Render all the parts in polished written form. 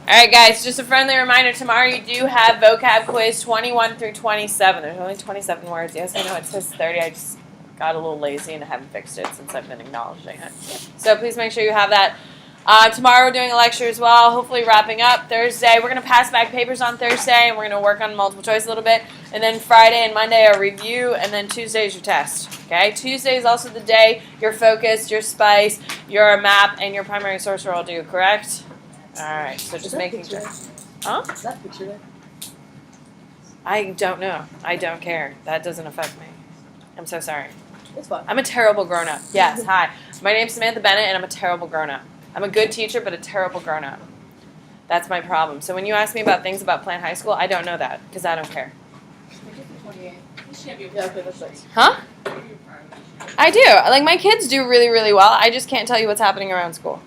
Alright guys, just a friendly reminder, tomorrow you do have vocab quiz 21 through 27. There's only 27 words. Yes, I know it says 30. I just got a little lazy and I haven't fixed it since I've been acknowledging it. So please make sure you have that. Tomorrow we're doing a lecture as well, hopefully wrapping up. Thursday, we're going to pass back papers on Thursday, and we're going to work on multiple choice a little bit. And then Friday and Monday are review, and then Tuesday is your test. Okay? Tuesday is also the day your focus, your spice, your map, and your primary source are all due, correct? Alright, so just making sure. Huh? Is that picture there? I don't know. I don't care. That doesn't affect me. I'm so sorry. It's fine. I'm a terrible grown-up. Yes, hi. My name's Samantha Bennett, and I'm a terrible grown-up. I'm a good teacher, but a terrible grown-up. That's my problem. So when you ask me about things about Plant High School, I don't know that, because I don't care. Yeah, okay, that's nice. Huh? I do. Like, my kids do really, really well. I just can't tell you what's happening around school.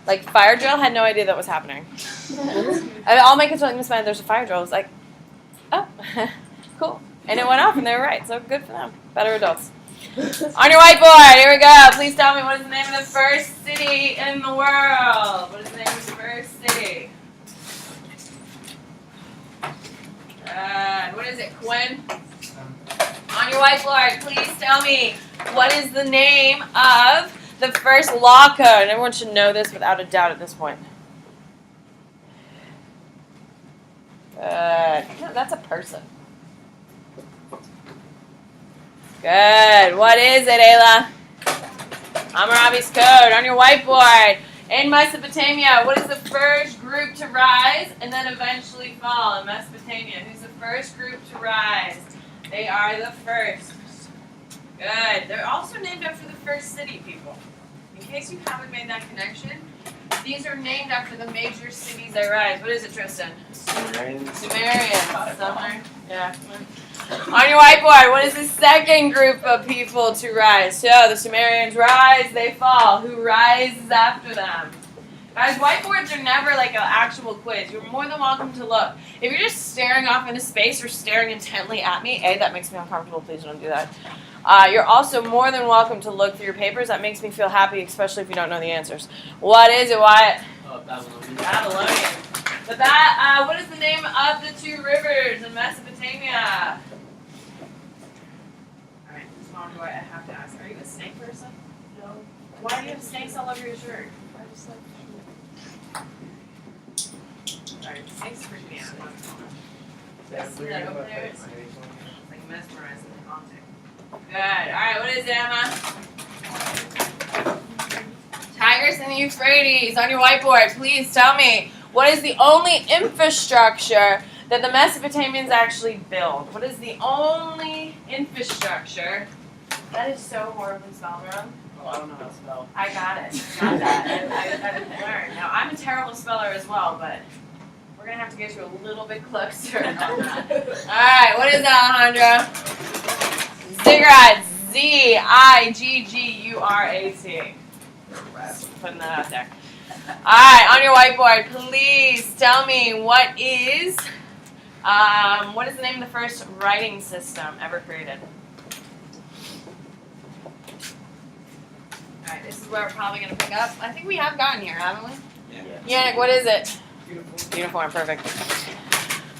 Like, fire drill, had no idea that was happening. All my kids were like, Miss Bennett, there's a fire drill. I was like, oh, cool. And it went off, and they were right. So good for them. Better adults. On your whiteboard, here we go. Please tell me, what is the name of the first city in the world? What is the name of the first city? What is it, Quinn? On your whiteboard, please tell me, what is the name of the first law code? Everyone should know this without a doubt at this point. Good. No, that's a person. Good. What is it, Ayla? Hammurabi's Code. On your whiteboard. In Mesopotamia, what is the first group to rise and then eventually fall in Mesopotamia? Who's the first group to rise? They are the first. Good. They're also named after the first city, people. In case you haven't made that connection, these are named after the major cities that rise. What is it, Tristan? Sumerians. Summer. Yeah. On your whiteboard, what is the second group of people to rise? So the Sumerians rise, they fall. Who rises after them? Guys, whiteboards are never like an actual quiz. You're more than welcome to look. If you're just staring off into space or staring intently at me, A, that makes me uncomfortable. Please don't do that. You're also more than welcome to look through your papers. That makes me feel happy, especially if you don't know the answers. What is it, Wyatt? Babylonian. Babylonian. What is the name of the two rivers in Mesopotamia? Alright, Mom, do I have to ask, are you a snake person? No. Why do you have snakes all over your shirt? I just like Sorry, snakes freak me out. Yeah, See that over there? It's like mesmerizing and haunting. Good. Alright, what is it, Emma? Tigris and the Euphrates. On your whiteboard, please tell me, what is the only infrastructure that the Mesopotamians actually built? What is the only infrastructure? That is so horribly spelled wrong. Oh, I don't know how to spell. I got it. Got that. I didn't learn. Now, I'm a terrible speller as well, but we're going to have to get you a little bit closer on that. Alright, what is that, Alejandro? Ziggurat. Z-I-G-G-U-R-A-T. Putting that out there. Alright, on your whiteboard, please tell me what is the name of the first writing system ever created? Alright, this is where we're probably going to pick up. I think we have gotten here, haven't we? Yeah. Yannick, what is it? Uniform, perfect.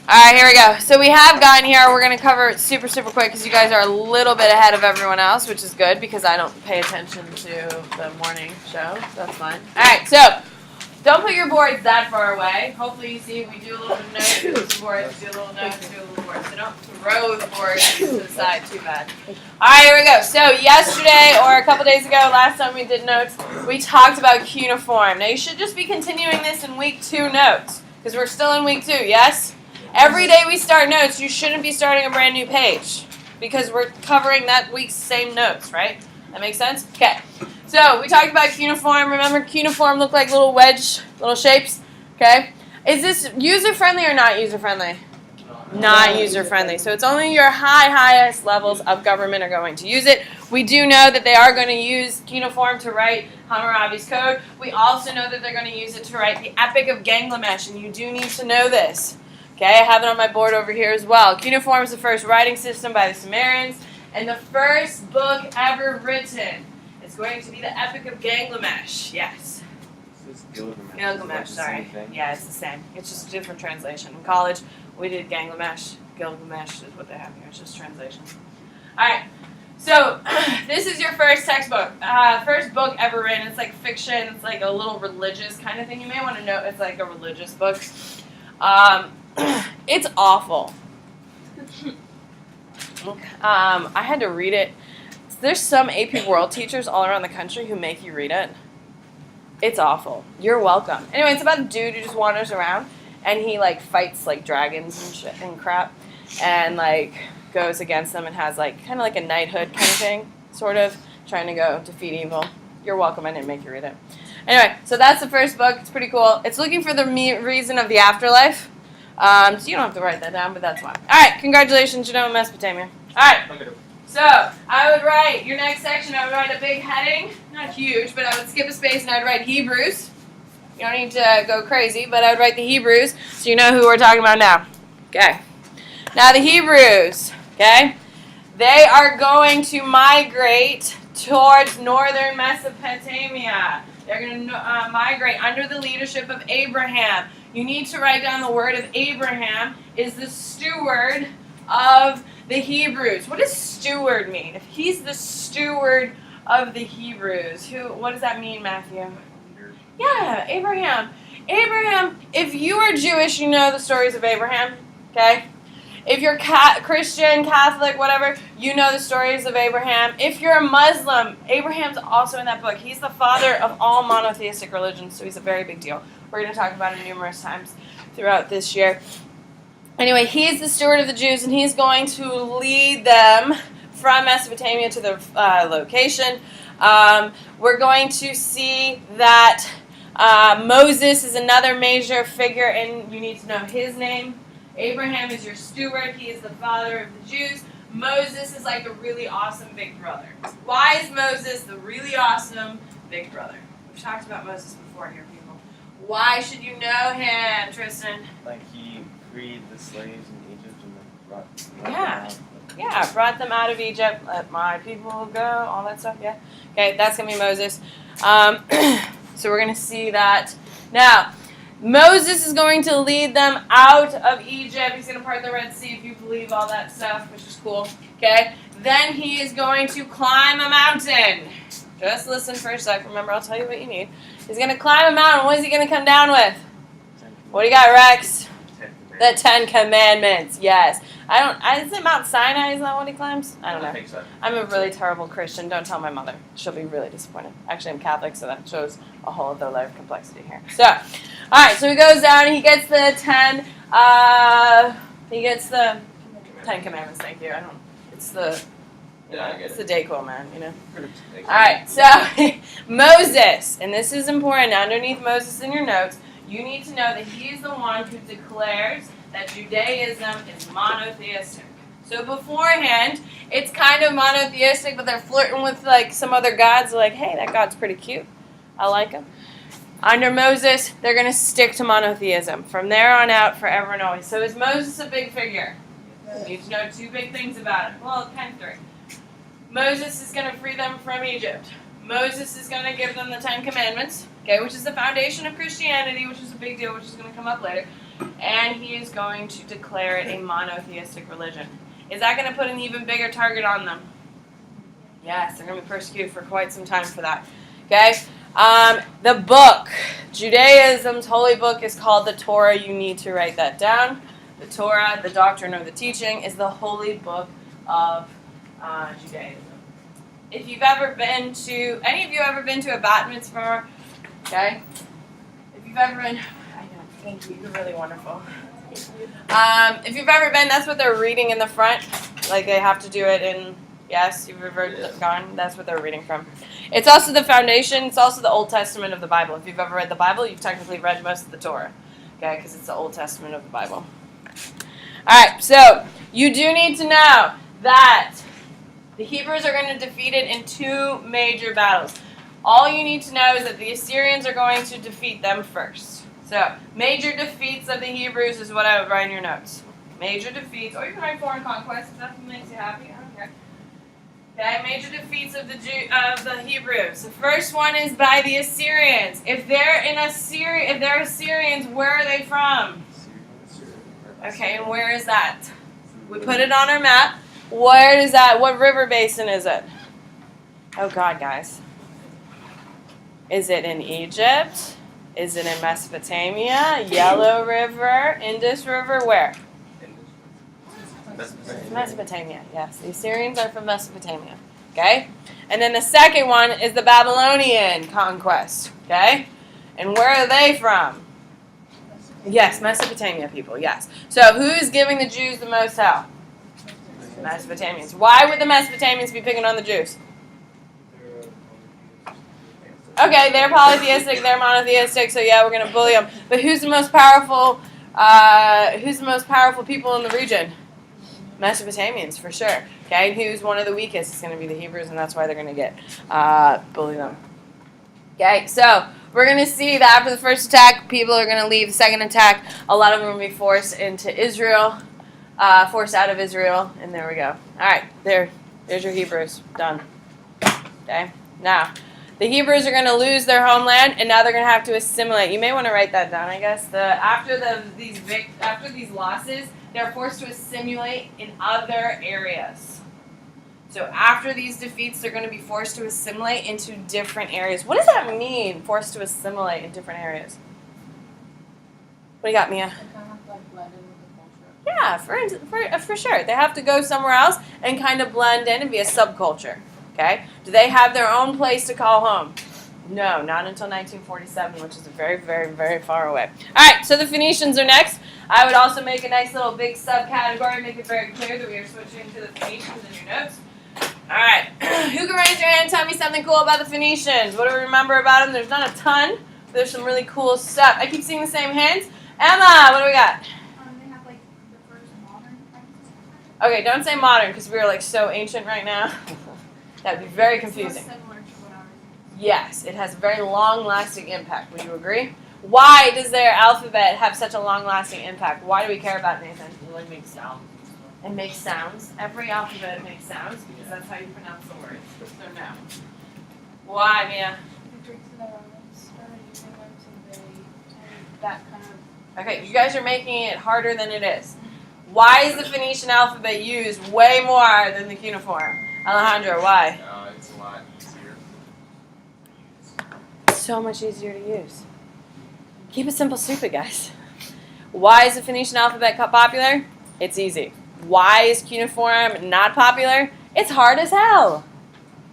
Alright, here we go. So we have gotten here. We're going to cover it super, super quick because you guys are a little bit ahead of everyone else, which is good because I don't pay attention to the morning show. That's fine. Alright, so don't put your boards that far away. Hopefully you see we do a little bit of notes, do some boards, do a little notes, do a little boards. So don't throw the boards to the side too bad. Alright, here we go. So yesterday or a couple days ago, last time we did notes, we talked about cuneiform. Now you should just be continuing this in week 2 notes because we're still in week 2, yes? Every day we start notes, you shouldn't be starting a brand new page because we're covering that week's same notes, right? That makes sense? Okay. So we talked about cuneiform. Remember, cuneiform looked like little wedge, little shapes. Okay. Is this user-friendly or not user-friendly? Not user-friendly. So it's only your highest levels of government are going to use it. We do know that they are going to use cuneiform to write Hammurabi's Code. We also know that they're going to use it to write the Epic of Gilgamesh, and you do need to know this. Okay, I have it on my board over here as well. Cuneiform is the first writing system by the Sumerians, and the first book ever written is going to be the Epic of Gilgamesh. Yes. Is this Gilgamesh, sorry. Yeah, it's the same. It's just a different translation. In college, we did Gilgamesh. Gilgamesh is what they have here. It's just translation. All right. So this is your first textbook. First book ever written. It's like fiction. It's like a little religious kind of thing. You may want to know it's like a religious book. It's awful. I had to read it. There's some AP World teachers all around the country who make you read it. It's awful. You're welcome. Anyway, it's about a dude who just wanders around, and he like fights like dragons and shit and crap, and like goes against them and has like kind of like a knighthood kind of thing, sort of trying to go defeat evil. You're welcome. I didn't make you read it. Anyway, so that's the first book. It's pretty cool. It's looking for the reason of the afterlife. So you don't have to write that down, but that's why. All right, congratulations, you know Mesopotamia. All right, so I would write your next section. I would write a big heading, not huge, but I would skip a space and I'd write Hebrews. You don't need to go crazy, but I would write the Hebrews so you know who we're talking about now. Okay. Now the Hebrews, okay, they are going to migrate towards northern Mesopotamia. They're going to migrate under the leadership of Abraham. You need to write down the word of Abraham is the steward of the Hebrews. What does steward mean? If he's the steward of the Hebrews, what does that mean, Matthew? Yeah, Abraham. Abraham, if you are Jewish, you know the stories of Abraham, okay? If you're Christian, Catholic, whatever, you know the stories of Abraham. If you're a Muslim, Abraham's also in that book. He's the father of all monotheistic religions, so he's a very big deal. We're going to talk about him numerous times throughout this year. Anyway, he's the steward of the Jews, and he's going to lead them from Mesopotamia to the location. We're going to see that Moses is another major figure, and you need to know his name. Abraham is your steward. He is the father of the Jews. Moses is like the really awesome big brother. Why is Moses the really awesome big brother? We've talked about Moses before here, people. Why should you know him, Tristan? Like he freed the slaves in Egypt and brought them out. Yeah, brought them out of Egypt. Let my people go. All that stuff. Yeah. Okay, that's gonna be Moses. So we're gonna see that now. Moses is going to lead them out of Egypt. He's going to part the Red Sea, if you believe all that stuff, which is cool. Okay? Then he is going to climb a mountain. Just listen for a sec. Remember, I'll tell you what you need. He's going to climb a mountain. What is he going to come down with? What do you got, Rex? The 10 Commandments. Yes. Is it Mount Sinai? Is that what he climbs? I don't know. I think so. I'm a really terrible Christian. Don't tell my mother. She'll be really disappointed. Actually, I'm Catholic, so that shows a whole other layer of complexity here. So, all right. So he goes down. And he gets the 10. He gets the 10 Commandments. Thank you. It's the. It's the Dayquil, man. You know. All right. So Moses, and this is important. Underneath Moses in your notes, you need to know that he is the one who declares that Judaism is monotheistic. So beforehand, it's kind of monotheistic, but they're flirting with like some other gods. They're like, hey, that god's pretty cute. I like him. Under Moses, they're going to stick to monotheism from there on out, forever and always. So is Moses a big figure? You need to know two big things about him. Well, kind of three. Moses is going to free them from Egypt. Moses is going to give them the 10 Commandments, okay, which is the foundation of Christianity, which is a big deal, which is going to come up later. And he is going to declare it a monotheistic religion. Is that going to put an even bigger target on them? Yes, they're going to be persecuted for quite some time for that. Okay? The book, Judaism's holy book, is called the Torah. You need to write that down. The Torah, the doctrine or the teaching, is the holy book of Judaism. If you've ever been to, any of you ever been to a bat mitzvah? Okay? If you've ever been, I know, thank you, you're really wonderful. If you've ever been, that's what they're reading in the front. Like they have to do it in, yes, you've ever gone, that's what they're reading from. It's also the foundation, it's also the Old Testament of the Bible. If you've ever read the Bible, you've technically read most of the Torah. Okay, because it's the Old Testament of the Bible. Alright, so you do need to know that the Hebrews are going to defeat it in two major battles. All you need to know is that the Assyrians are going to defeat them first. So, major defeats of the Hebrews is what I would write in your notes. Major defeats, or you can write foreign conquests if that makes you happy. I don't care. Okay, major defeats of the Hebrews. The first one is by the Assyrians. If they're Assyrians, where are they from? Okay, and where is that? We put it on our map. Where is that? What river basin is it? Oh God, guys. Is it in Egypt? Is it in Mesopotamia? Yellow River? Indus River? Where? Mesopotamia, yes. The Assyrians are from Mesopotamia. Okay? And then the second one is the Babylonian conquest. Okay? And where are they from? Yes, Mesopotamia people, yes. So who is giving the Jews the most help? Mesopotamians. Why would the Mesopotamians be picking on the Jews? Okay, they're polytheistic, they're monotheistic, so yeah, we're going to bully them. But who's the most powerful people in the region? Mesopotamians, for sure. Okay, and who's one of the weakest? It's going to be the Hebrews, and that's why they're going to get bully them. Okay, so we're going to see that after the first attack, people are going to leave. The second attack, a lot of them will be forced into Israel, forced out of Israel, and there we go. All right, there's your Hebrews. Done. Okay, now, the Hebrews are going to lose their homeland, and now they're going to have to assimilate. You may want to write that down, I guess. After these losses, they're forced to assimilate in other areas. So after these defeats, they're going to be forced to assimilate into different areas. What does that mean, forced to assimilate in different areas? What do you got, Mia? They kind of have to like blend in with the culture. Yeah, for sure. They have to go somewhere else and kind of blend in and be a subculture. Okay? Do they have their own place to call home? No, not until 1947, which is very, very, very far away. All right, so the Phoenicians are next. I would also make a nice little big subcategory, make it very clear that we are switching to the Phoenicians in your notes. All right, who can raise your hand and tell me something cool about the Phoenicians? What do we remember about them? There's not a ton, but there's some really cool stuff. I keep seeing the same hands. Emma, what do we got? They have like the first modern practices. Okay, don't say modern because we are like so ancient right now. That would be very confusing. So similar to what ours is. Yes, it has a very long-lasting impact. Would you agree? Why does their alphabet have such a long-lasting impact? Why do we care about it, Nathan? It like makes sounds. It makes sounds. Every alphabet makes sounds because that's how you pronounce the words. So no. Why, Mia? The Greeks and the Romans started using them, so they that kind of. Okay, you guys are making it harder than it is. Why is the Phoenician alphabet used way more than the cuneiform? Alejandro, why? It's a lot easier. So much easier to use. Keep it simple, stupid, guys. Why is the Phoenician alphabet popular? It's easy. Why is cuneiform not popular? It's hard as hell.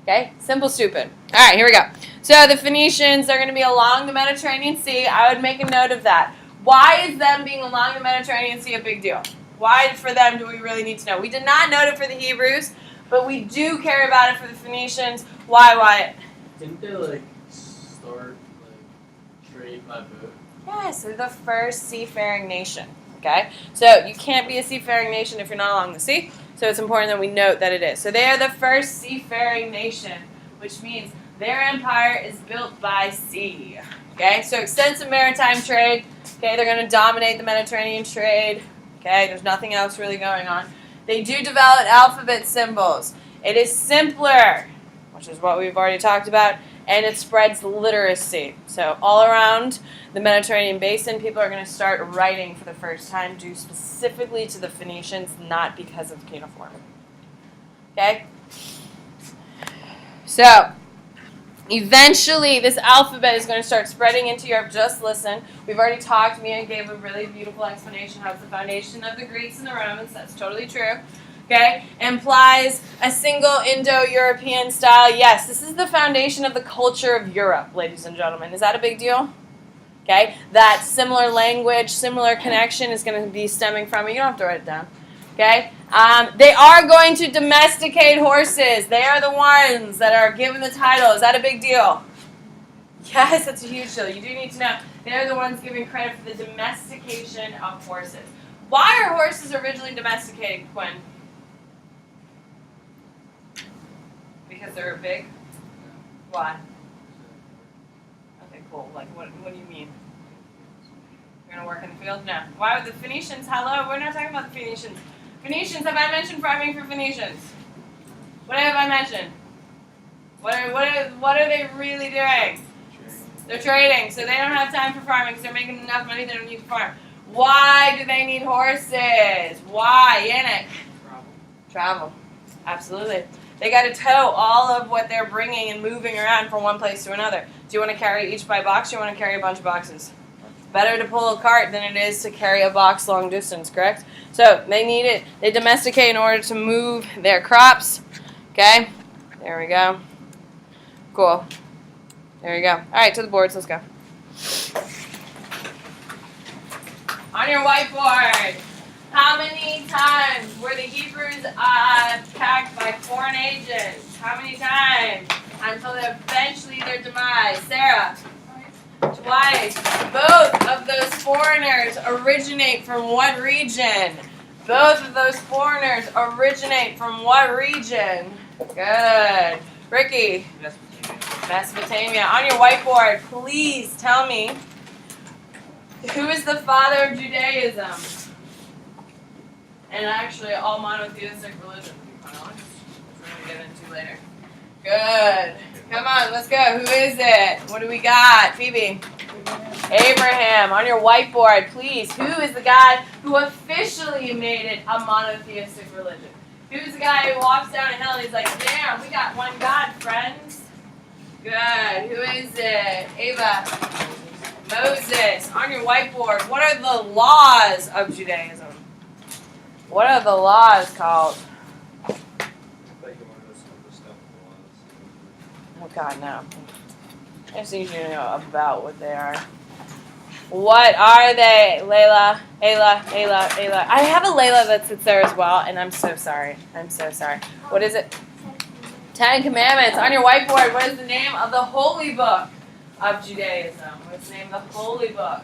Okay? Simple, stupid. All right, here we go. So the Phoenicians, they're going to be along the Mediterranean Sea. I would make a note of that. Why is them being along the Mediterranean Sea a big deal? Why for them do we really need to know? We did not note it for the Hebrews, but we do care about it for the Phoenicians. Why, Wyatt? Didn't they like start like trade by boat? Yes, they're the first seafaring nation. Okay? So you can't be a seafaring nation if you're not along the sea. So it's important that we note that it is. So they are the first seafaring nation, which means their empire is built by sea. Okay? So extensive maritime trade. Okay, they're going to dominate the Mediterranean trade. Okay, there's nothing else really going on. They do develop alphabet symbols. It is simpler, which is what we've already talked about, and it spreads literacy. So all around the Mediterranean basin, people are going to start writing for the first time, due specifically to the Phoenicians, not because of cuneiform. Okay? So eventually, this alphabet is going to start spreading into Europe. Just listen. We've already talked. Mia gave a really beautiful explanation how it's the foundation of the Greeks and the Romans. That's totally true. Okay? Implies a single Indo-European style. Yes, this is the foundation of the culture of Europe, ladies and gentlemen. Is that a big deal? Okay? That similar language, similar connection is going to be stemming from it. You don't have to write it down. Okay? They are going to domesticate horses. They are the ones that are given the title. Is that a big deal? Yes, that's a huge deal. You do need to know. They're the ones giving credit for the domestication of horses. Why are horses originally domesticated, Quinn? Because they're big? Why? Okay, cool. Like, what do you mean? You're going to work in the field? No. Why would the Phoenicians? Hello? We're not talking about the Phoenicians. Phoenicians, have I mentioned farming for Phoenicians? What have I mentioned? What are they really doing? They're trading, so they don't have time for farming because they're making enough money they don't need to farm. Why do they need horses? Why? Yannick? Travel. Absolutely. They got to tow all of what they're bringing and moving around from one place to another. Do you want to carry each by box or do you want to carry a bunch of boxes? Better to pull a cart than it is to carry a box long distance, correct? So they need it. They domesticate in order to move their crops. Okay? There we go. Cool. There you go. All right, to the boards. Let's go. On your whiteboard, how many times were the Hebrews attacked by foreign agents? How many times? Until eventually their demise. Sarah? Twice. Both of those foreigners originate from what region? Both of those foreigners originate from what region? Good. Ricky? Mesopotamia. On your whiteboard, please tell me, who is the father of Judaism? And actually all monotheistic religion, to be quite honest. Which we're going to get into later. Good. Come on, let's go. Who is it? What do we got? Phoebe? Abraham. On your whiteboard, please. Who is the guy who officially made it a monotheistic religion? Who's the guy who walks down a hill and he's like, damn, we got one God, friends? Good. Who is it? Ava. Moses. On your whiteboard, what are the laws of Judaism? What are the laws called? Oh God, no. I just need you to know about what they are. What are they? Layla, Ayla. I have a Layla that sits there as well, and I'm so sorry. I'm so sorry. What is it? 10 Commandments. On your whiteboard, what is the name of the holy book of Judaism? What's the name of the holy book?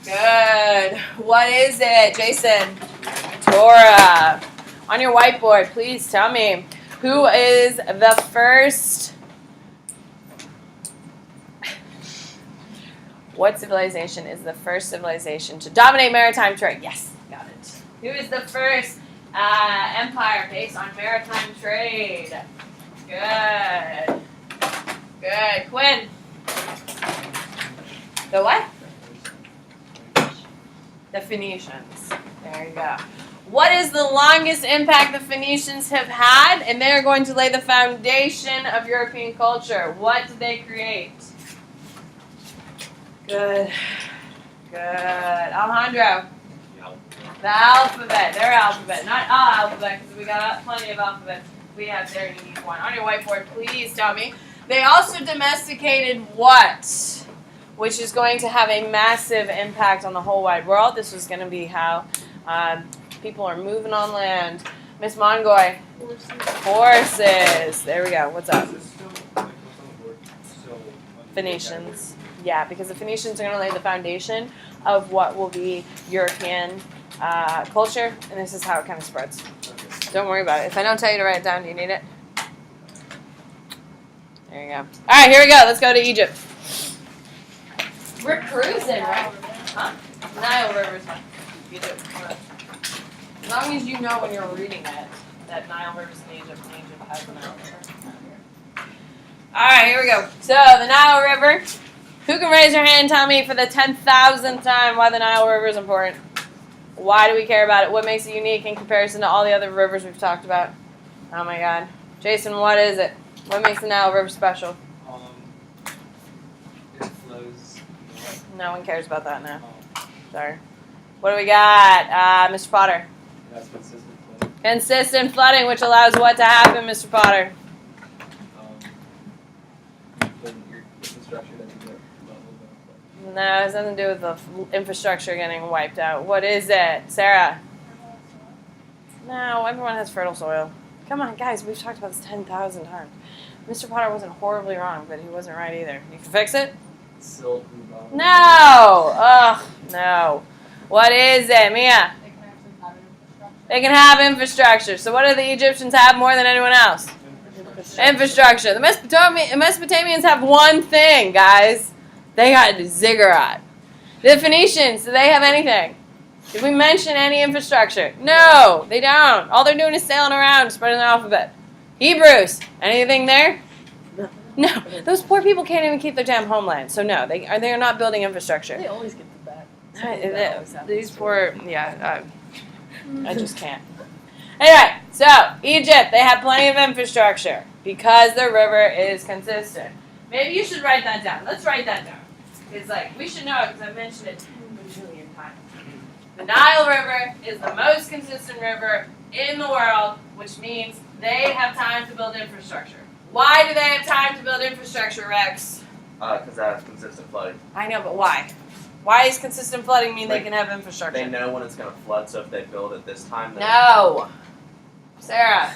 Good. What is it, Jason? Torah. On your whiteboard, please tell me, who is the first... What civilization is the first civilization to dominate maritime trade? Yes, got it. Who is the first empire based on maritime trade? Good. Good. Quinn. The what? The Phoenicians. There you go. What is the longest impact the Phoenicians have had? And they're going to lay the foundation of European culture. What did they create? Good. Good. Alejandro. The alphabet. Their alphabet. Not our alphabet, because we got plenty of alphabets. We have their unique one. On your whiteboard, please tell me. They also domesticated what? Which is going to have a massive impact on the whole wide world. This was going to be how people are moving on land. Miss Mongoy. Horses. There we go. What's up? Phoenicians. Yeah, because the Phoenicians are going to lay the foundation of what will be European culture, and this is how it kind of spreads. Don't worry about it. If I don't tell you to write it down, do you need it? There you go. All right, here we go. Let's go to Egypt. We're cruising, right? Huh? Nile River's fine. Egypt. As long as you know when you're reading it that Nile River's in Egypt, and Egypt has the Nile River. All right, here we go. So the Nile River. Who can raise their hand and tell me for the 10,000th time why the Nile River is important? Why do we care about it? What makes it unique in comparison to all the other rivers we've talked about? Oh my God. Jason, what is it? What makes the Nile River special? It flows. No one cares about that now. Sorry. What do we got? Mr. Potter. That's consistent flooding. Consistent flooding, which allows what to happen, Mr. Potter? Your infrastructure doesn't get leveled. No, it has nothing to do with the infrastructure getting wiped out. What is it? Sarah? No, everyone has fertile soil. Come on, guys, we've talked about this 10,000 times. Mr. Potter wasn't horribly wrong, but he wasn't right either. You can fix it? Silt and bottom. No! Ugh, no. What is it, Mia? They can have infrastructure. So what do the Egyptians have more than anyone else? Infrastructure. The Mesopotamians have one thing, guys. They got ziggurat. The Phoenicians, do they have anything? Did we mention any infrastructure? No, they don't. All they're doing is sailing around, spreading the alphabet. Hebrews, anything there? No, those poor people can't even keep their damn homeland. So no, they are not building infrastructure. They always get the back. These poor, I just can't. Anyway, so Egypt, they have plenty of infrastructure because the river is consistent. Maybe you should write that down. Let's write that down. It's like, we should know it because I've mentioned it 10 bajillion times. The Nile River is the most consistent river in the world, which means they have time to build infrastructure. Why do they have time to build infrastructure, Rex? Because that has consistent flooding. I know, but why? Why does consistent flooding mean they can have infrastructure? They know when it's going to flood, so if they build it this time, then... No. Sarah.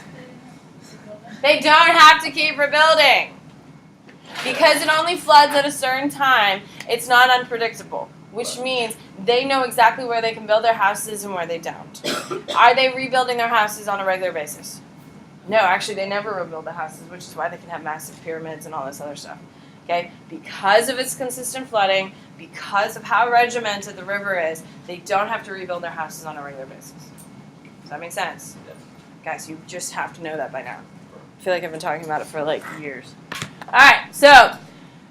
They don't have to keep rebuilding. Because it only floods at a certain time, it's not unpredictable. Which means they know exactly where they can build their houses and where they don't. Are they rebuilding their houses on a regular basis? No, actually they never rebuild the houses, which is why they can have massive pyramids and all this other stuff. Okay? Because of its consistent flooding, because of how regimented the river is, they don't have to rebuild their houses on a regular basis. Does that make sense? Yes. Guys, you just have to know that by now. I feel like I've been talking about it for like years. Alright, so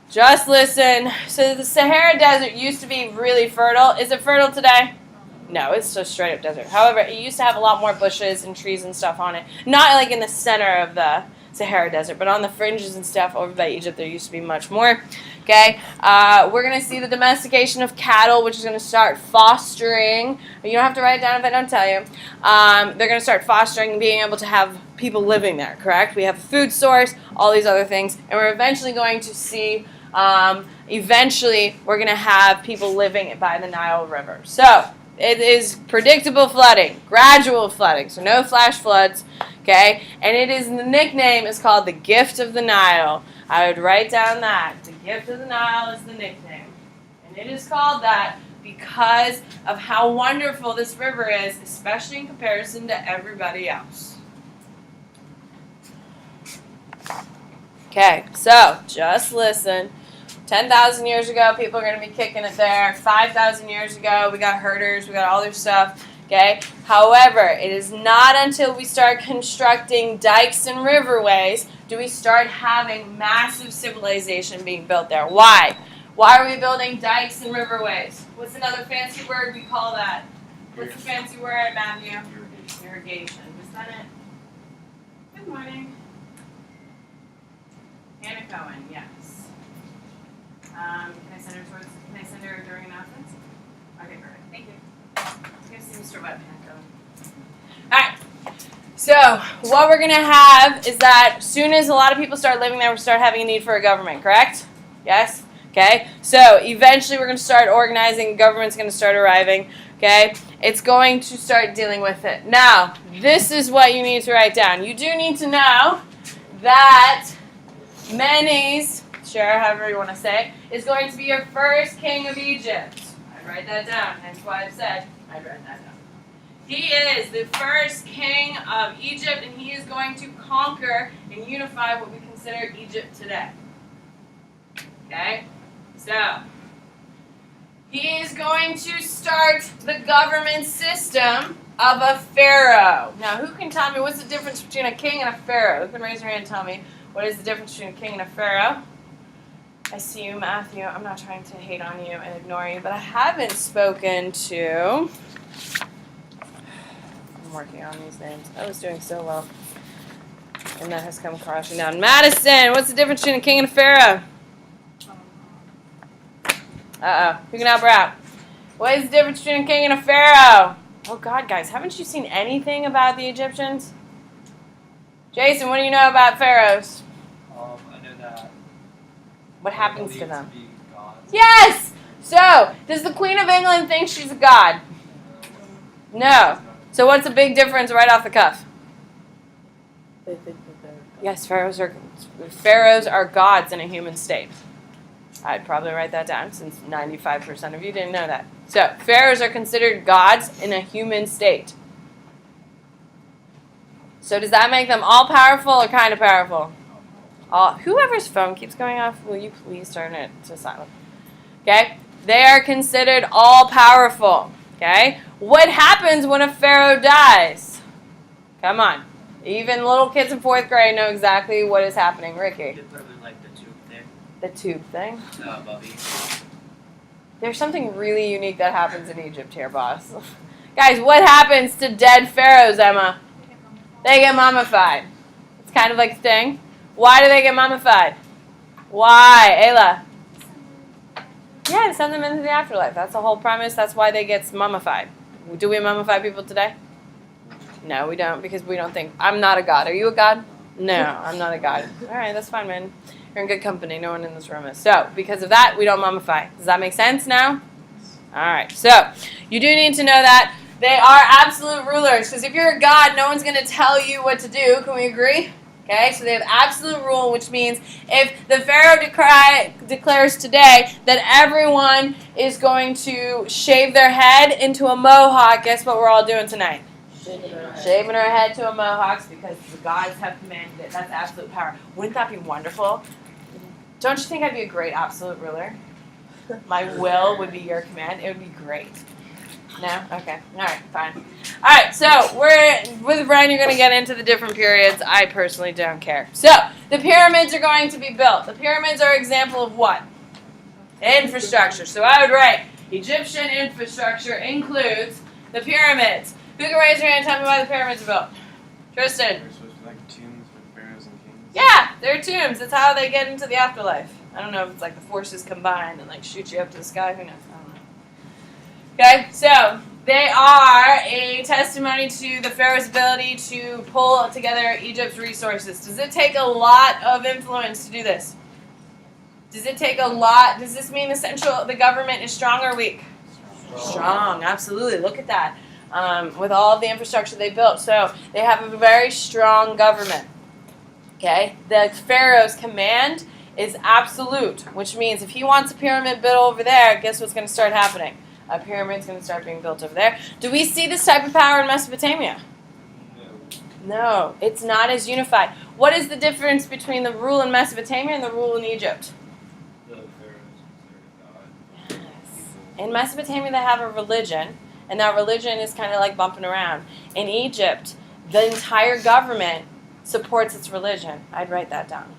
just listen. So the Sahara Desert used to be really fertile. Is it fertile today? No, it's just straight up desert. However, it used to have a lot more bushes and trees and stuff on it. Not like in the center of the Sahara Desert, but on the fringes and stuff over by Egypt, there used to be much more. Okay, we're going to see the domestication of cattle, which is going to start fostering. You don't have to write it down if I don't tell you. They're going to start fostering being able to have people living there, correct? We have a food source, all these other things, and we're eventually going to see, we're going to have people living by the Nile River. So, it is predictable flooding, gradual flooding, so no flash floods, okay? And the nickname is called the Gift of the Nile. I would write down that. The Gift of the Nile is the nickname. And it is called that because of how wonderful this river is, especially in comparison to everybody else. Okay, so just listen. 10,000 years ago, people are going to be kicking it there. 5,000 years ago, we got herders, we got all this stuff, okay? However, it is not until we start constructing dikes and riverways do we start having massive civilization being built there. Why? Why are we building dikes and riverways? What's another fancy word we call that? What's the fancy word, Matthew? Irrigation. Is that it? Good morning. Hannah Cohen, yes. Can I send her during announcements? Okay, perfect. Thank you. I'm going to see Mr. Webb. Alright. So, what we're going to have is that as soon as a lot of people start living there, we start having a need for a government, correct? Yes? Okay. So, eventually we're going to start organizing. Government's going to start arriving. Okay. It's going to start dealing with it. Now, this is what you need to write down. You do need to know that Menes, sure, however you want to say, is going to be your first king of Egypt. I'd write that down. That's why I've said I'd write that down. He is the first king of Egypt, and he is going to conquer and unify what we consider Egypt today. Okay? So, he is going to start the government system of a pharaoh. Now, who can tell me what's the difference between a king and a pharaoh? Who can raise your hand and tell me what is the difference between a king and a pharaoh? I see you, Matthew. I'm not trying to hate on you and ignore you, but I haven't spoken to... I'm working on these names. I was doing so well. And that has come crashing down. Madison, what's the difference between a king and a pharaoh? Uh-oh. Who can help her out? What is the difference between a king and a pharaoh? Oh, God, guys. Haven't you seen anything about the Egyptians? Jason, what do you know about pharaohs? I know that. What happens to them? Be gods. Yes! So, does the Queen of England think she's a god? No. So what's the big difference right off the cuff? They think that they're... Yes, pharaohs are gods in a human state. I'd probably write that down since 95% of you didn't know that. So, pharaohs are considered gods in a human state. So does that make them all-powerful or kind of powerful? Whoever's phone keeps going off, will you please turn it to silent? Okay? They are considered all-powerful. Okay? What happens when a pharaoh dies? Come on. Even little kids in 4th grade know exactly what is happening. Ricky. You put them in like the tube thing. The tube thing. Bubby. There's something really unique that happens in Egypt here, boss. Guys, what happens to dead pharaohs, Emma? They get mummified. It's kind of like a thing. Why do they get mummified? Why, Ayla? Yeah, to send them into the afterlife. That's the whole premise. That's why they get mummified. Do we mummify people today? No, we don't, because we don't think. I'm not a god. Are you a god? No, I'm not a god. All right, that's fine, man. You're in good company. No one in this room is. So, because of that, we don't mummify. Does that make sense now? All right. So, you do need to know that they are absolute rulers, because if you're a god, no one's going to tell you what to do. Can we agree? Okay, so they have absolute rule, which means if the pharaoh declares today that everyone is going to shave their head into a mohawk, guess what we're all doing tonight? Shaving our head to a mohawk because the gods have commanded it. That's absolute power. Wouldn't that be wonderful? Don't you think I'd be a great absolute ruler? My will would be your command. It would be great. No? Okay. All right, fine. All right, so with Brian, you're going to get into the different periods. I personally don't care. So, the pyramids are going to be built. The pyramids are an example of what? Infrastructure. So, I would write Egyptian infrastructure includes the pyramids. Who can raise their hand and tell me why the pyramids are built? Tristan. They're supposed to be like tombs for pharaohs and kings. Yeah, they're tombs. That's how they get into the afterlife. I don't know if it's like the forces combine and like shoot you up to the sky. Who knows? I don't know. Okay, so they are a testimony to the pharaoh's ability to pull together Egypt's resources. Does it take a lot of influence to do this? Does it take a lot? Does this mean the government is strong or weak? Strong, absolutely. Look at that. With all of the infrastructure they built. So they have a very strong government. Okay? The pharaoh's command is absolute, which means if he wants a pyramid built over there, guess what's going to start happening? A pyramid's going to start being built over there. Do we see this type of power in Mesopotamia? No, it's not as unified. What is the difference between the rule in Mesopotamia and the rule in Egypt? The pharaohs considered God. In Mesopotamia, they have a religion, and that religion is kind of like bumping around. In Egypt, the entire government supports its religion. I'd write that down.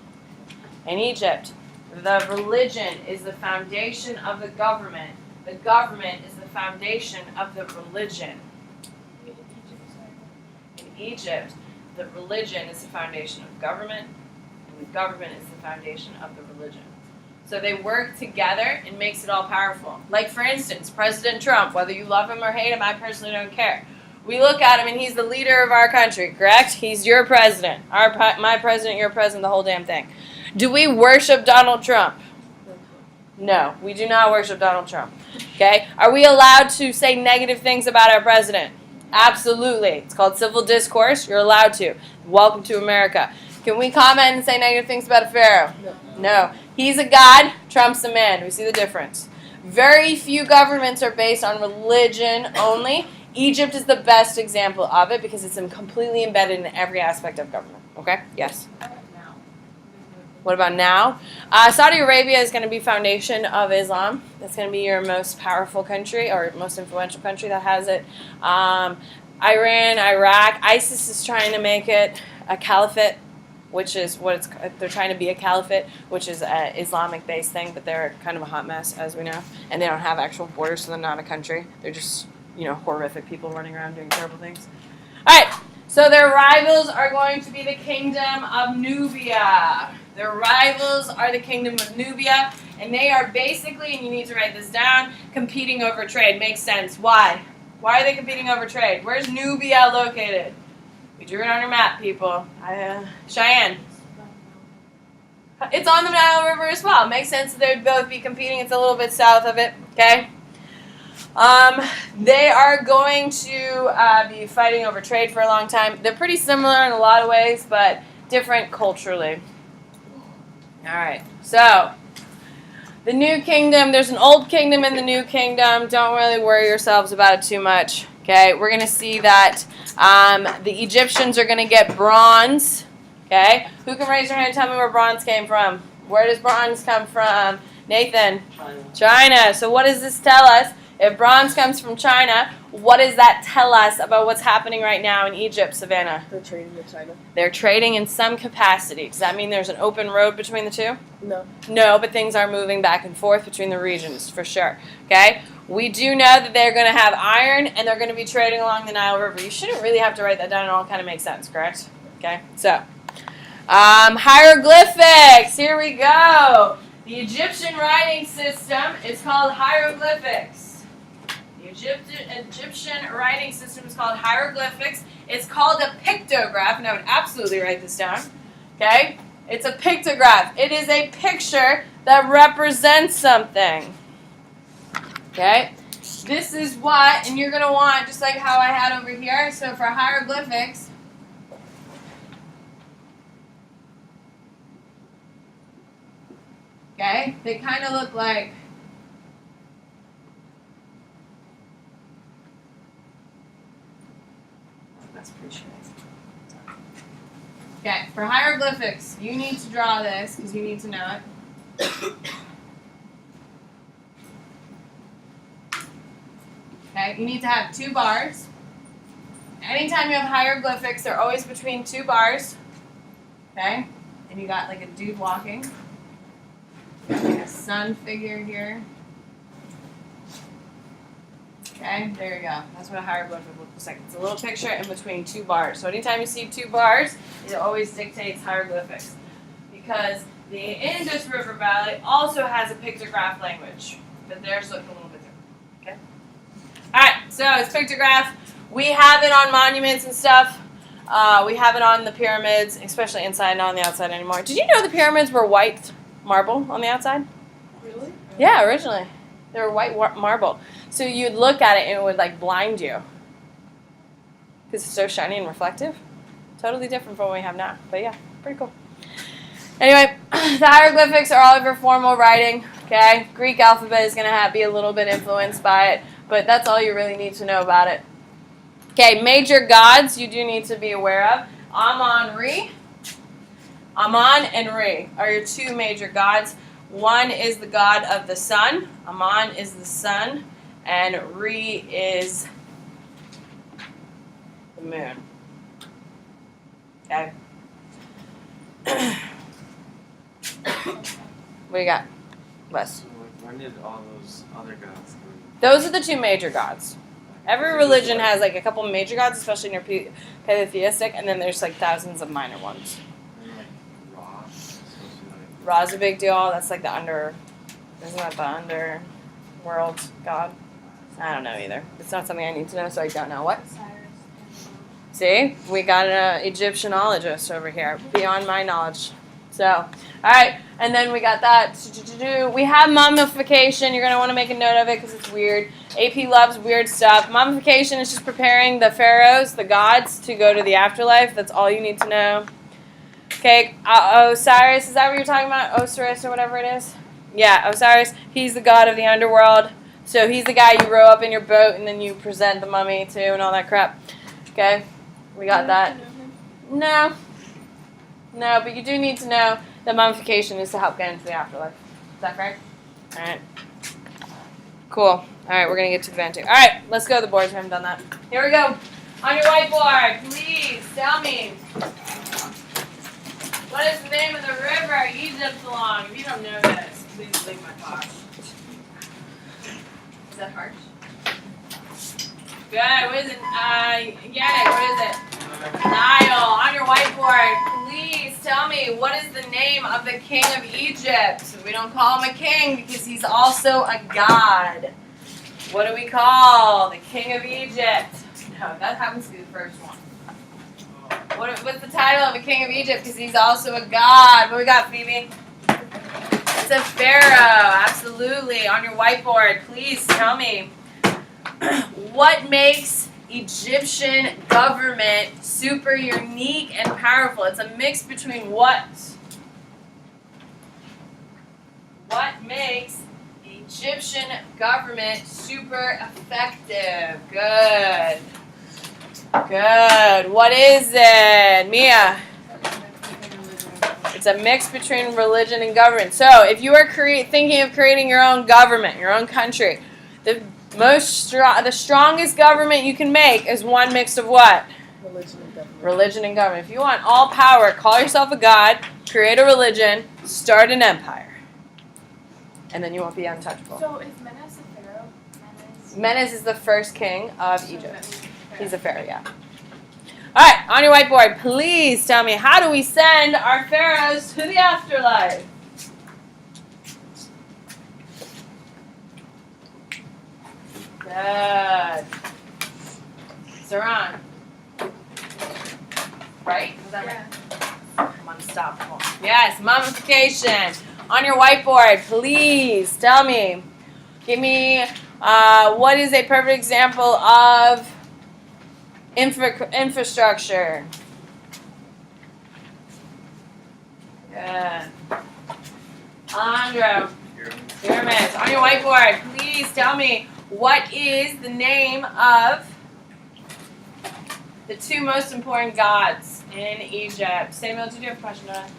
In Egypt, the religion is the foundation of the government. The government is the foundation of the religion. In Egypt, the religion is the foundation of government, and the government is the foundation of the religion. So they work together and makes it all powerful. Like, for instance, President Trump, whether you love him or hate him, I personally don't care. We look at him and he's the leader of our country, correct? He's your president. My president, your president, the whole damn thing. Do we worship Donald Trump? No, we do not worship Donald Trump. Okay? Are we allowed to say negative things about our president? Absolutely. It's called civil discourse. You're allowed to. Welcome to America. Can we comment and say negative things about a pharaoh? No. He's a god. Trump's a man. We see the difference. Very few governments are based on religion only. Egypt is the best example of it because it's completely embedded in every aspect of government. Okay? Yes. What about now? Saudi Arabia is going to be foundation of Islam. That's going to be your most powerful country or most influential country that has it. Iran, Iraq, ISIS is trying to make it a caliphate, which is what they're trying to be a caliphate, which is an Islamic-based thing, but they're kind of a hot mess, as we know, and they don't have actual borders, so they're not a country. They're just, horrific people running around doing terrible things. All right, so their rivals are going to be the kingdom of Nubia. Their rivals are the kingdom of Nubia, and they are basically, and you need to write this down, competing over trade. Makes sense. Why? Why are they competing over trade? Where's Nubia located? We drew it on your map, people. Cheyenne. It's on the Nile River as well. Makes sense that they'd both be competing. It's a little bit south of it, okay? They are going to be fighting over trade for a long time. They're pretty similar in a lot of ways, but different culturally. All right, so the New Kingdom, there's an Old Kingdom and the New Kingdom. Don't really worry yourselves about it too much, okay? We're going to see that the Egyptians are going to get bronze, okay? Who can raise their hand and tell me where bronze came from? Where does bronze come from? Nathan? China. China. So what does this tell us? If bronze comes from China, what does that tell us about what's happening right now in Egypt, Savannah? They're trading with China. They're trading in some capacity. Does that mean there's an open road between the two? No. No, but things are moving back and forth between the regions, for sure. Okay? We do know that they're going to have iron, and they're going to be trading along the Nile River. You shouldn't really have to write that down. It all kind of makes sense, correct? Okay? So, hieroglyphics. Here we go. The Egyptian writing system is called hieroglyphics. The Egyptian writing system is called hieroglyphics. It's called a pictograph, and I would absolutely write this down. Okay? It's a pictograph. It is a picture that represents something. Okay? This is what, and you're going to want, just like how I had over here, so for hieroglyphics, okay, they kind of look like that's pretty sure. Okay, for hieroglyphics, you need to draw this because you need to know it. Okay, you need to have 2 bars. Anytime you have hieroglyphics, they're always between 2 bars. Okay, and you got like a dude walking. You got like a sun figure here. Okay, there you go. That's what a hieroglyphic looks like. It's a little picture in between 2 bars. So anytime you see 2 bars, it always dictates hieroglyphics. Because the Indus River Valley also has a pictograph language. But theirs look a little bit different. Okay? Alright, so it's pictograph. We have it on monuments and stuff. We have it on the pyramids, especially inside, not on the outside anymore. Did you know the pyramids were white marble on the outside? Really? Yeah, originally. They were white marble. So you'd look at it and it would like blind you. Because it's so shiny and reflective. Totally different from what we have now. But yeah, pretty cool. Anyway, the hieroglyphics are all over formal writing. Okay, Greek alphabet is going to be a little bit influenced by it. But that's all you really need to know about it. Okay, major gods you do need to be aware of. Amon and Re are your 2 major gods. One is the god of the sun. Amon is the sun. And Re is the moon. Okay. What do you got, Wes? So, like, when did all those other gods come? Those are the 2 major gods. Every religion has like a couple of major gods, especially when you're polytheistic, and then there's like thousands of minor ones. And, like, Ra? Supposed to be like... Ra's a big deal. That's like isn't that the underworld god? I don't know either. It's not something I need to know, so I don't know. What? See? We got an Egyptianologist over here, beyond my knowledge. So, alright, and then we got that. We have mummification. You're going to want to make a note of it because it's weird. AP loves weird stuff. Mummification is just preparing the pharaohs, the gods, to go to the afterlife. That's all you need to know. Okay, Osiris, is that what you're talking about? Osiris or whatever it is? Yeah, Osiris. He's the god of the underworld. So he's the guy you row up in your boat and then you present the mummy to and all that crap. Okay, we got that. No, but you do need to know that mummification is to help get into the afterlife. Is that correct? All right. Cool. All right, we're going to get to the Bantu. All right, let's go to the boards. We haven't done that. Here we go. On your whiteboard, please tell me, what is the name of the river Egypt along? If you don't know this, please leave my talk. Is that harsh? Good. What is it? Yannick, what is it? Nile. On your whiteboard, please tell me, what is the name of the king of Egypt? We don't call him a king because he's also a god. What do we call the king of Egypt? No, that happens to be the first one. What's the title of a king of Egypt? Because he's also a god. What we got, Phoebe? It's a pharaoh. Absolutely. On your whiteboard, please tell me, what makes Egyptian government super unique and powerful? It's a mix between what? What makes Egyptian government super effective? Good. Good. What is it? Mia? It's a mix between religion and government. So if you are thinking of creating your own government, your own country, the The strongest government you can make is one mix of what? Religion and government. Religion and government. If you want all power, call yourself a god, create a religion, start an empire. And then you won't be untouchable. So is Menes a pharaoh? Menes is the first king of Egypt. He's a pharaoh, yeah. All right, on your whiteboard, please tell me, how do we send our pharaohs to the afterlife? Good. Saran. Right? Was that right? I'm unstoppable. Yes, mummification. On your whiteboard, please tell me. Give me what is a perfect example of infrastructure? Good. Alejandro. Pyramids. On your whiteboard, please tell me, what is the name of the two most important gods in Egypt? Samuel, did you have a question on that?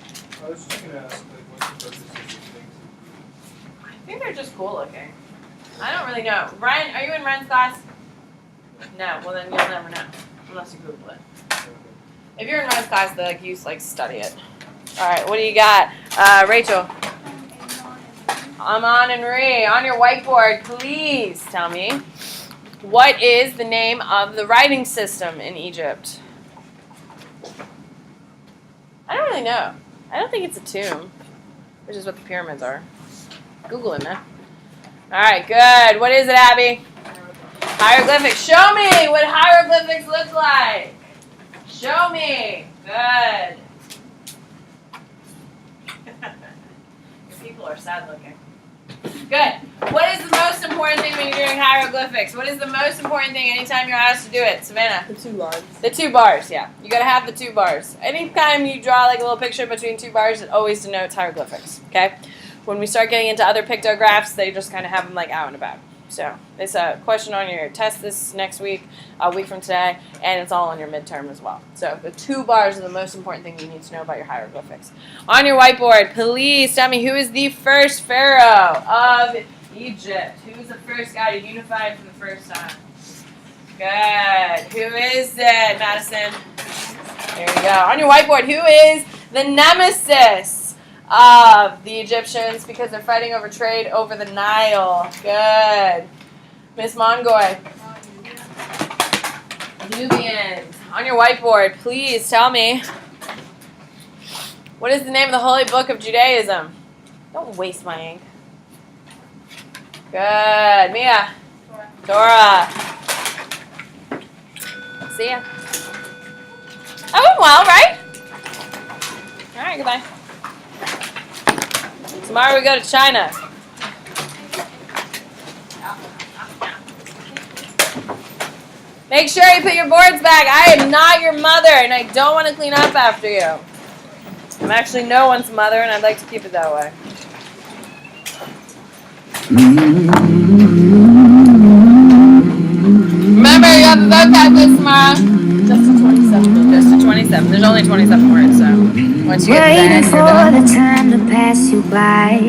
I was just going to ask, like, what's the purpose of these things? I think they're just cool looking. I don't really know. Ryan, are you in Ryan's class? No. Well, then you'll never know unless you Google it. If you're in Ryan's class, you study it. All right. What do you got, Rachel? Amon and Re. On your whiteboard, please tell me, what is the name of the writing system in Egypt? I don't really know. I don't think it's a tomb, which is what the pyramids are. Google it, man. All right, good. What is it, Abby? Hieroglyphics. Show me what hieroglyphics look like. Show me. Good. People are sad looking. Good. What is the most important thing when you're doing hieroglyphics? What is the most important thing anytime you're asked to do it? Savannah? The 2 lines. The 2 bars, yeah. You got to have the 2 bars. Anytime you draw a little picture between 2 bars, it always denotes hieroglyphics, okay? When we start getting into other pictographs, they just kind of have them out and about. So it's a question on your test this next week, a week from today, and it's all on your midterm as well. So the 2 bars are the most important thing you need to know about your hieroglyphics. On your whiteboard, please tell me, who is the first pharaoh of Egypt? Who was the first guy to unify for the first time? Good. Who is it, Madison? There you go. On your whiteboard, who is the nemesis of the Egyptians because they're fighting over trade over the Nile? Good. Miss Mongoy. Nubians. On your whiteboard, please tell me, what is the name of the holy book of Judaism? Don't waste my ink. Good. Mia. Torah. See ya. Oh, well, right? All right, goodbye. Tomorrow we go to China. Make sure you put your boards back. I am not your mother, and I don't want to clean up after you. I'm actually no one's mother, and I'd like to keep it that way. Remember, you have a vocab quiz tomorrow. Just to 27. Just to 27. There's only 27 words, so once you get to the end, you're done. Waiting for the time to pass you by.